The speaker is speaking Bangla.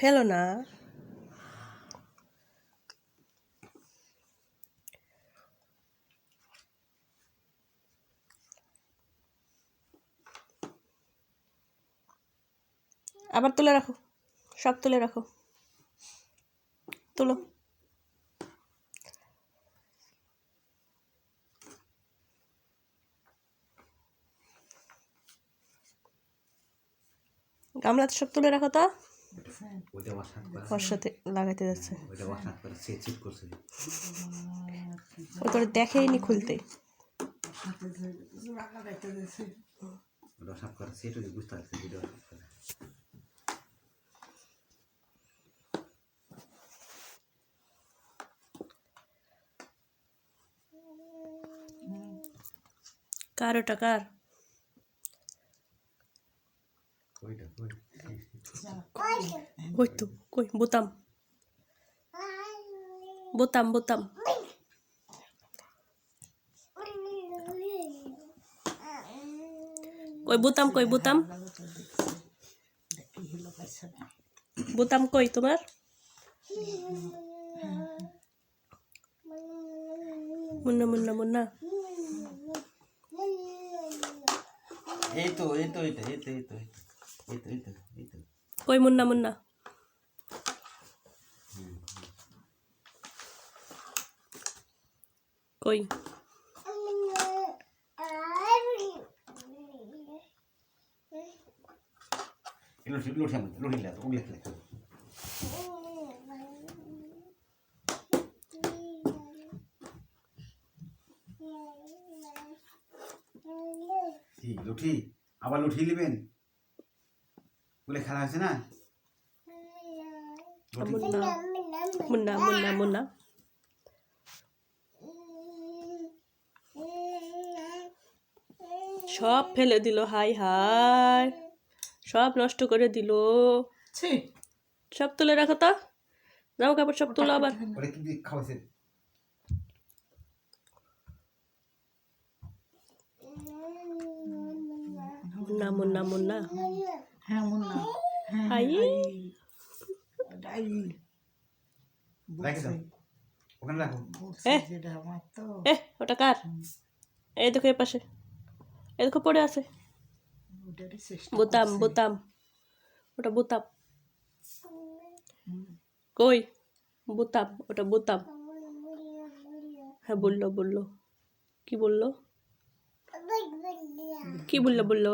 ফেলো না। আবার তুলে রাখো, সব তুলে রাখো, তুলো। গামলাতে সব তুলে রাখো তো। ওর সাথে লাগাইতে যাচ্ছে, ও তোর দেখেইনি খুলতে। কার ওটা, কার? ওই তো, কই বোতাম, বোতাম বোতাম। কই বোতাম, কই বোতাম, বোতাম কই তোমার? মুন্না মুন্না মুন্না, এই তো এই তো এই তো এই তো এই তো এই তো এই তো এই তো কই মুন্না মুন্না? কই? লুঠি আবার লুঠি নেবেন বলে খেলা হয়েছে না। মুন্না মুন্না মুন্না মুন্না, সব ফেলে দিল, হাই হাই, সব নষ্ট করে দিল। সব তুলে রাখো তো, জামা কাপড় সব তুলো আবার। মুন্না মুন্না মুন্না, হ্যাঁ মুন্না, হাই। ওটা কার? এই দেখো এ পাশে, এই দেখো পড়ে আছে বোতাম বোতাম, ওটা বোতাম। কই বোতাম, ওটা বোতাম। হ্যাঁ বললো বললো, কি বললো, কি বললো বললো?